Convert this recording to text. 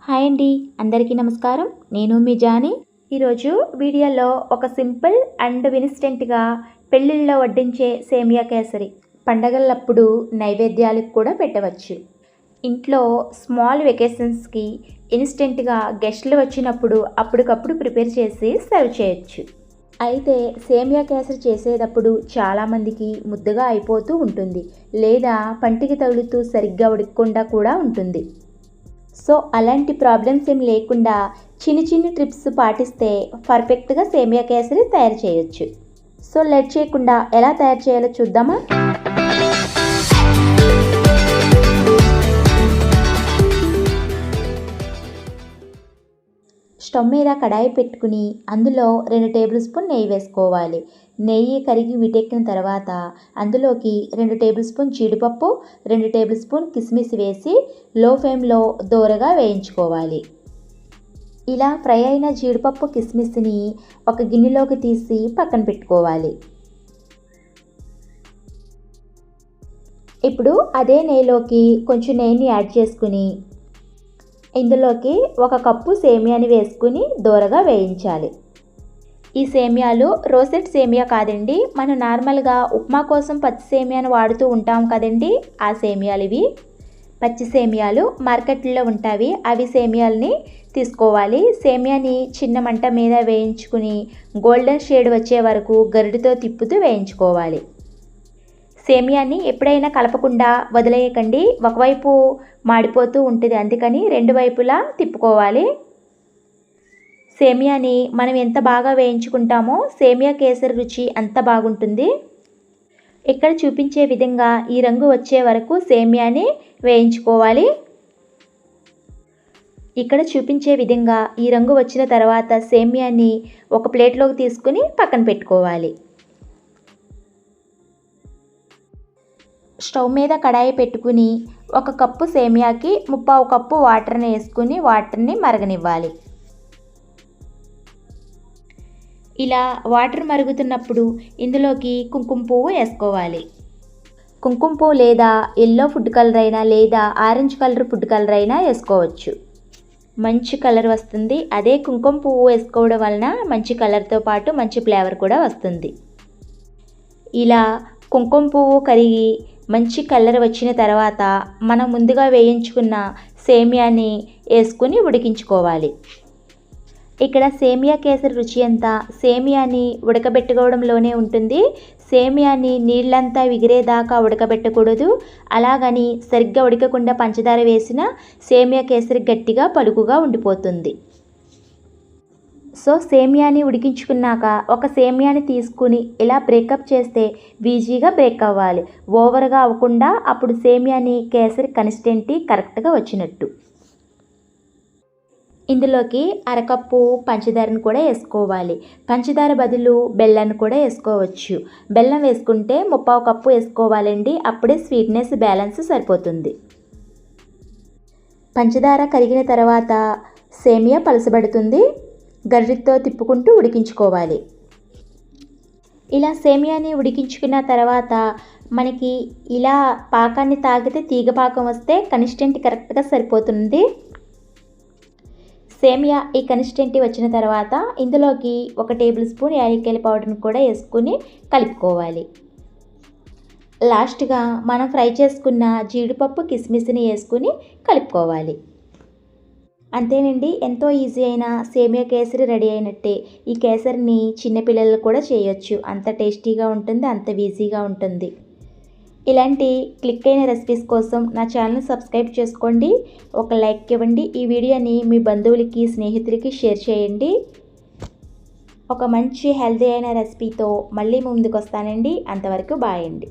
Hi అండి, అందరికీ నమస్కారం. నేను మీ జానీ. ఈరోజు వీడియోలో ఒక సింపుల్ అండ్ ఇన్స్టెంట్గా పెళ్ళిళ్ళలో వడ్డించే సేమియా కేసరి పండగలప్పుడు నైవేద్యాలకు కూడా పెట్టవచ్చు. ఇంట్లో స్మాల్ వెకేషన్స్కి ఇన్స్టెంట్గా గెస్టులు వచ్చినప్పుడు అప్పటికప్పుడు ప్రిపేర్ చేసి సర్వ్ చేయొచ్చు. అయితే సేమియా కేసరి చేసేటప్పుడు చాలామందికి ముద్దగా అయిపోతూ ఉంటుంది, లేదా పంటికి తగులుతూ సరిగ్గా ఉడకకుండా కూడా ఉంటుంది. సో అలాంటి ప్రాబ్లమ్స్ ఏం లేకుండా చిన్ని ట్రిప్స్ పాటిస్తే పర్ఫెక్ట్గా సేమియా కేసరి తయారు చేయొచ్చు. సో లేట్ చేయకుండా ఎలా తయారు చేయాలో చూద్దామా. స్టవ్ మీద కడాయి పెట్టుకుని అందులో 2 టేబుల్ స్పూన్ నెయ్యి వేసుకోవాలి. నెయ్యి కరిగి వీటెక్కిన తర్వాత అందులోకి 2 టేబుల్ స్పూన్ జీడిపప్పు, 2 టేబుల్ స్పూన్ కిస్మిస్ వేసి లో ఫ్లేమ్లో దోరగా వేయించుకోవాలి. ఇలా ఫ్రై అయిన జీడిపప్పు కిస్మిస్ని ఒక గిన్నెలోకి తీసి పక్కన పెట్టుకోవాలి. ఇప్పుడు అదే నెయ్యిలోకి కొంచెం నెయ్యిని యాడ్ చేసుకుని ఇందులోకి 1 కప్పు సేమియాని వేసుకుని దోరగా వేయించాలి. ఈ సేమియాలు రోసెట్ సేమియా కాదండి, మనం నార్మల్గా ఉప్మా కోసం పచ్చి సేమియాను వాడుతూ ఉంటాం కదండి, ఆ సేమియాలు ఇవి. పచ్చి సేమియాలు మార్కెట్లో ఉంటాయి, అవి సేమియాలని తీసుకోవాలి. సేమియాని చిన్న మంట మీద వేయించుకుని గోల్డెన్ షేడ్ వచ్చే వరకు గరిటెతో తిప్పుతూ వేయించుకోవాలి. సేమియాని ఎప్పుడైనా కలపకుండా వదిలేయకండి, ఒకవైపు మాడిపోతూ ఉంటుంది, అందుకని 2 వైపులా తిప్పుకోవాలి. సేమియాని మనం ఎంత బాగా వేయించుకుంటామో సేమియా కేసరి రుచి అంత బాగుంటుంది. ఇక్కడ చూపించే విధంగా ఈ రంగు వచ్చే వరకు సేమియాని వేయించుకోవాలి. ఇక్కడ చూపించే విధంగా ఈ రంగు వచ్చిన తర్వాత సేమియాని ఒక ప్లేట్లోకి తీసుకుని పక్కన పెట్టుకోవాలి. స్టవ్ మీద కడాయి పెట్టుకుని 1 కప్పు సేమియాకి 3/4 కప్పు వాటర్ని వేసుకుని వాటర్ని మరగనివ్వాలి. ఇలా వాటర్ మరుగుతున్నప్పుడు ఇందులోకి కుంకుమ పువ్వు వేసుకోవాలి. కుంకుమ పువ్వు లేదా ఎల్లో ఫుడ్ కలర్ అయినా లేదా ఆరెంజ్ కలర్ ఫుడ్ కలర్ అయినా వేసుకోవచ్చు, మంచి కలర్ వస్తుంది. అదే కుంకుమ పువ్వు వేసుకోవడం వలన మంచి కలర్తో పాటు మంచి ఫ్లేవర్ కూడా వస్తుంది. ఇలా కుంకుమ పువ్వు కరిగి మంచి కలర్ వచ్చిన తర్వాత మనం ముందుగా వేయించుకున్న సేమియాని వేసుకుని ఉడికించుకోవాలి. ఇక్కడ సేమియా కేసరి రుచి అంతా సేమియాని ఉడకబెట్టుకోవడంలోనే ఉంటుంది. సేమియాని నీళ్ళంతా విగిరేదాకా ఉడకబెట్టకూడదు, అలాగని సరిగ్గా ఉడకకుండా పంచదార వేసిన సేమియా కేసరి గట్టిగా పలుకుగా ఉండిపోతుంది. సో సేమియాని ఉడికించుకున్నాక ఒక సేమియాని తీసుకుని ఇలా బ్రేకప్ చేస్తే ఈజీగా బ్రేక్ అవ్వాలి, ఓవర్గా అవ్వకుండా. అప్పుడు సేమియాని కేసరి కన్సిస్టెన్సీ కరెక్ట్గా వచ్చినట్టు. ఇందులోకి 1/2 కప్పు పంచదారను కూడా వేసుకోవాలి. పంచదార బదులు బెల్లాన్ని కూడా వేసుకోవచ్చు. బెల్లం వేసుకుంటే 3/4 కప్పు వేసుకోవాలండి, అప్పుడే స్వీట్నెస్ బ్యాలెన్స్ సరిపోతుంది. పంచదార కరిగిన తర్వాత సేమియా పలసబడుతుంది, గరిటెతో తిప్పుకుంటూ ఉడికించుకోవాలి. ఇలా సేమియాని ఉడికించుకున్న తర్వాత మనకి ఇలా పాకాన్ని తాగితే తీగ పాకం వస్తే కన్సిస్టెన్సీ కరెక్ట్గా సరిపోతుంది. సేమియా ఈ కన్సిస్టెన్సీ వచ్చిన తర్వాత ఇందులోకి 1 టేబుల్ స్పూన్ యాలక్కాయల పౌడర్ని కూడా వేసుకుని కలుపుకోవాలి. లాస్ట్గా మనం ఫ్రై చేసుకున్న జీడిపప్పు కిస్మిస్ని వేసుకుని కలుపుకోవాలి. అంతేనండి, ఎంతో ఈజీ అయిన సేమియా కేసరి రెడీ అయినట్టే. ఈ కేసరిని చిన్నపిల్లలు కూడా చేయొచ్చు, అంత టేస్టీగా ఉంటుంది, అంత ఈజీగా ఉంటుంది. ఇలాంటి క్లిక్ అయిన రెసిపీస్ కోసం నా ఛానల్ని సబ్స్క్రైబ్ చేసుకోండి, ఒక లైక్ ఇవ్వండి, ఈ వీడియోని మీ బంధువులకి స్నేహితులకి షేర్ చేయండి. ఒక మంచి హెల్తీ అయిన రెసిపీతో మళ్ళీ ముందుకు వస్తానండి. అంతవరకు బాయ్ అండి.